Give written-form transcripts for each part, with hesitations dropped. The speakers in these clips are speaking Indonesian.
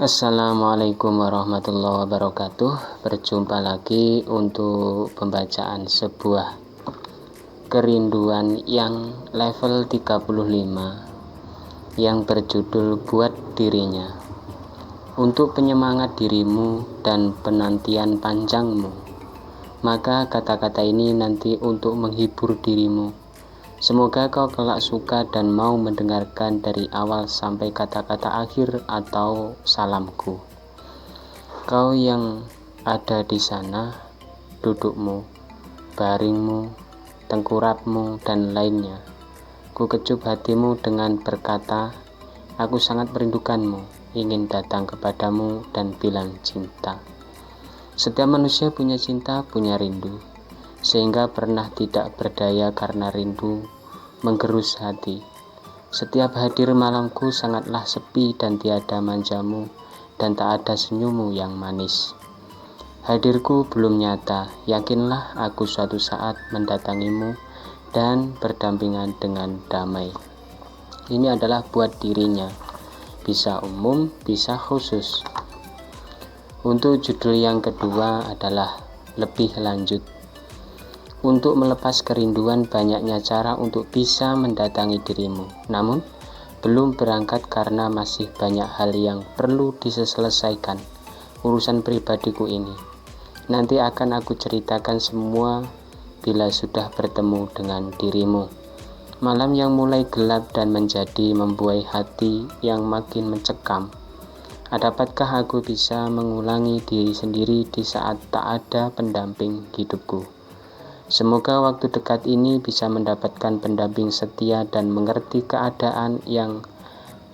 Assalamualaikum warahmatullahi wabarakatuh. Berjumpa lagi untuk pembacaan sebuah kerinduan yang level 35 yang berjudul Buat Dirinya. Untuk penyemangat dirimu dan penantian panjangmu, maka kata-kata ini nanti untuk menghibur dirimu. Semoga kau kelak suka dan mau mendengarkan dari awal sampai kata-kata akhir atau salamku. Kau yang ada di sana, dudukmu, baringmu, tengkurapmu, dan lainnya. Ku kecup hatimu dengan berkata, aku sangat merindukanmu, ingin datang kepadamu dan bilang cinta. Setiap manusia punya cinta, punya rindu, sehingga pernah tidak berdaya karena rindu menggerus hati. Setiap hadir malamku sangatlah sepi dan tiada manjamu, dan tak ada senyummu yang manis. Hadirku belum nyata, yakinlah aku suatu saat mendatangimu dan berdampingan dengan damai. Ini adalah buat dirinya, bisa umum, bisa khusus. Untuk judul yang kedua adalah lebih lanjut. Untuk melepas kerinduan, banyaknya cara untuk bisa mendatangi dirimu. Namun, belum berangkat karena masih banyak hal yang perlu diselesaikan. Urusan pribadiku ini. Nanti akan aku ceritakan semua bila sudah bertemu dengan dirimu. Malam yang mulai gelap dan menjadi membuai hati yang makin mencekam. Dapatkah aku bisa mengulangi diri sendiri di saat tak ada pendamping hidupku? Semoga waktu dekat ini bisa mendapatkan pendamping setia dan mengerti keadaan yang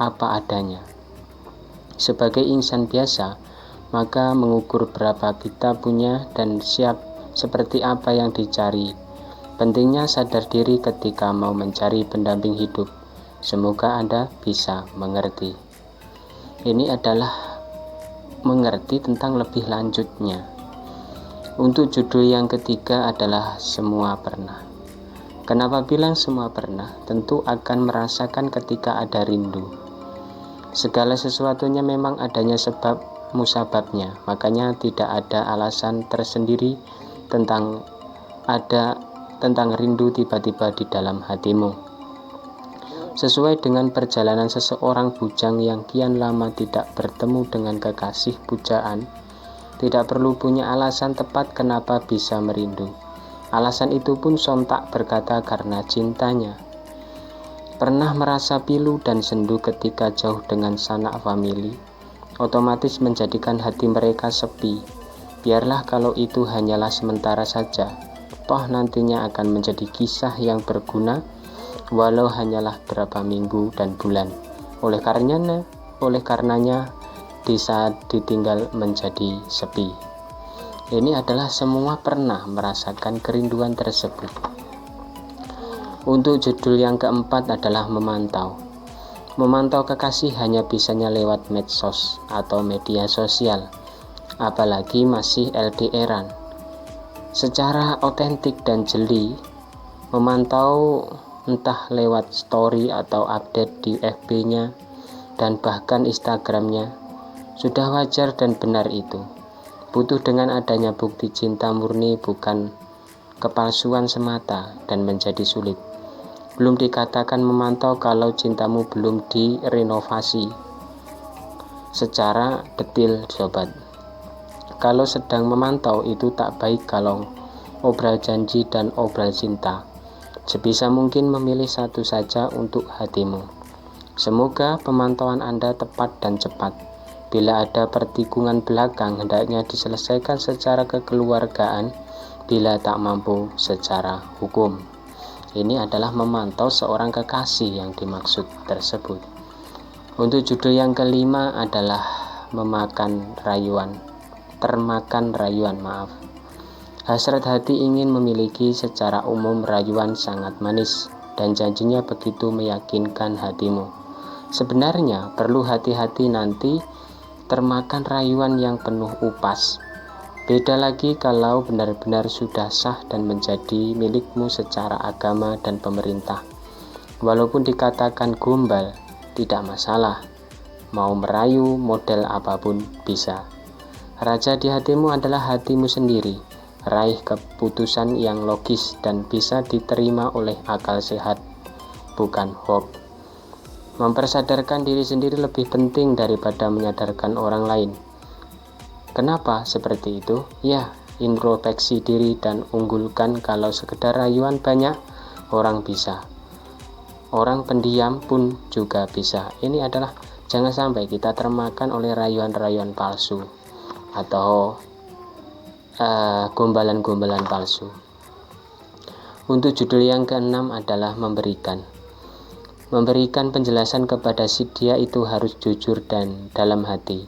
apa adanya. Sebagai insan biasa, maka mengukur berapa kita punya dan siap seperti apa yang dicari. Pentingnya sadar diri ketika mau mencari pendamping hidup. Semoga Anda bisa mengerti. Ini adalah mengerti tentang lebih lanjutnya. Untuk judul yang ketiga adalah semua pernah. Kenapa bilang semua pernah? Tentu akan merasakan ketika ada rindu. Segala sesuatunya memang adanya sebab musababnya, makanya tidak ada alasan tersendiri tentang rindu tiba-tiba di dalam hatimu. Sesuai dengan perjalanan seseorang bujang yang kian lama tidak bertemu dengan kekasih pujaan, tidak perlu punya alasan tepat kenapa bisa merindu. Alasan itu pun sontak berkata karena cintanya. Pernah merasa pilu dan sendu ketika jauh dengan sanak famili, otomatis menjadikan hati mereka sepi. Biarlah kalau itu hanyalah sementara saja, toh nantinya akan menjadi kisah yang berguna, walau hanyalah berapa minggu dan bulan. Oleh karenanya, di saat ditinggal menjadi sepi. Ini adalah semua pernah merasakan kerinduan tersebut. Untuk judul yang keempat adalah memantau. Memantau kekasih hanya bisanya lewat medsos atau media sosial, apalagi masih LDR-an. Secara otentik dan jeli, memantau entah lewat story atau update di FB-nya dan bahkan Instagram-nya, sudah wajar dan benar itu. Butuh dengan adanya bukti cinta murni, bukan kepalsuan semata, dan menjadi sulit. Belum dikatakan memantau kalau cintamu belum direnovasi secara detail, sobat. Kalau sedang memantau itu tak baik kalau obral janji dan obral cinta. Sebisa mungkin memilih satu saja untuk hatimu. Semoga pemantauan Anda tepat dan cepat. Bila ada pertikungan belakang, hendaknya diselesaikan secara kekeluargaan, bila tak mampu secara hukum. Ini adalah memantau seorang kekasih yang dimaksud tersebut. Untuk judul yang kelima adalah termakan rayuan. Hasrat hati ingin memiliki, secara umum rayuan sangat manis, dan janjinya begitu meyakinkan hatimu. Sebenarnya perlu hati-hati nanti termakan rayuan yang penuh upas. Beda lagi kalau benar-benar sudah sah dan menjadi milikmu secara agama dan pemerintah. Walaupun dikatakan gombal, tidak masalah. mau merayu model apapun bisa. Raja di hatimu adalah hatimu sendiri. Raih keputusan yang logis dan bisa diterima oleh akal sehat, bukan hoax. Mempersadarkan diri sendiri lebih penting daripada menyadarkan orang lain. Kenapa seperti itu? Ya, introspeksi diri dan unggulkan. Kalau sekedar rayuan banyak orang bisa. Orang pendiam pun juga bisa. Ini adalah jangan sampai kita termakan oleh rayuan-rayuan palsu atau gombalan-gombalan palsu. Untuk judul yang keenam adalah memberikan. Memberikan penjelasan kepada si dia itu harus jujur dan dalam hati.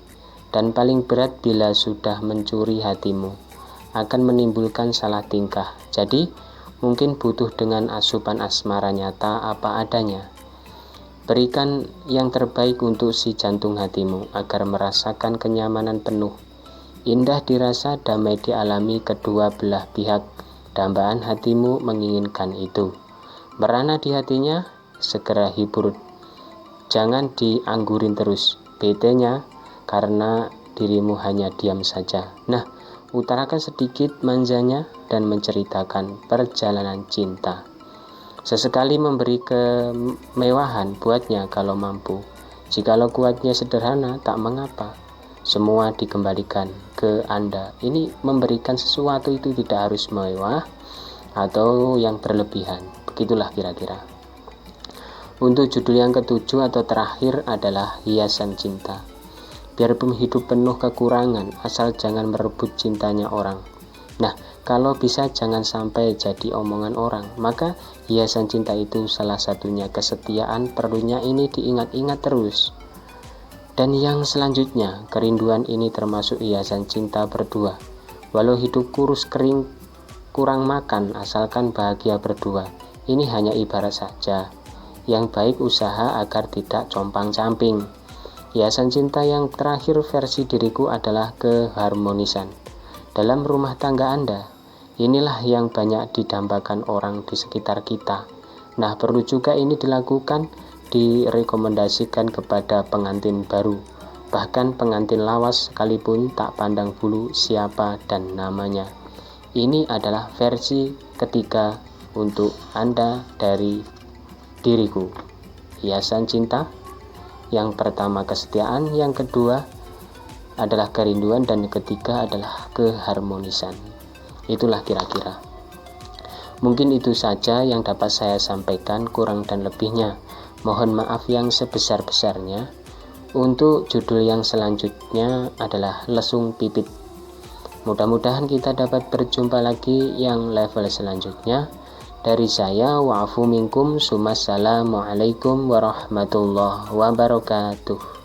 Dan paling berat bila sudah mencuri hatimu, akan menimbulkan salah tingkah. Jadi mungkin butuh dengan asupan asmara nyata apa adanya. Berikan yang terbaik untuk si jantung hatimu agar merasakan kenyamanan penuh. Indah dirasa, damai dialami kedua belah pihak. Dambaan hatimu menginginkan itu. Merana di hatinya, segera hibur. Jangan dianggurin terus. Betenya karena dirimu hanya diam saja. Nah, utarakan sedikit manjanya dan menceritakan perjalanan cinta. Sesekali memberi kemewahan buatnya kalau mampu. Jikalau kuatnya sederhana, tak mengapa. Semua dikembalikan ke Anda. Ini memberikan sesuatu itu tidak harus mewah atau yang berlebihan. Begitulah kira-kira. Untuk judul yang ketujuh atau terakhir adalah hiasan cinta. Biarpun hidup penuh kekurangan, asal jangan merebut cintanya orang. Nah, kalau bisa jangan sampai jadi omongan orang. Maka hiasan cinta itu salah satunya kesetiaan. Perlunya ini diingat-ingat terus. Dan yang selanjutnya, kerinduan ini termasuk hiasan cinta berdua. Walau hidup kurus kering, kurang makan, asalkan bahagia berdua. Ini hanya ibarat saja. Yang baik usaha agar tidak compang-camping. Hiasan cinta yang terakhir versi diriku adalah keharmonisan. Dalam rumah tangga Anda, inilah yang banyak didambakan orang di sekitar kita. Nah, perlu juga ini dilakukan, direkomendasikan kepada pengantin baru, bahkan pengantin lawas sekalipun tak pandang bulu siapa dan namanya. Ini adalah versi ketiga untuk Anda dari diriku. Hiasan cinta, yang pertama kesetiaan, yang kedua adalah kerinduan, dan yang ketiga adalah keharmonisan. Itulah kira-kira. Mungkin itu saja yang dapat saya sampaikan, kurang dan lebihnya mohon maaf yang sebesar-besarnya. Untuk judul yang selanjutnya adalah lesung pipit. Mudah-mudahan kita dapat berjumpa lagi yang level selanjutnya. Dari saya, wa'afu minkum, sumassalamualaikum warahmatullahi wabarakatuh.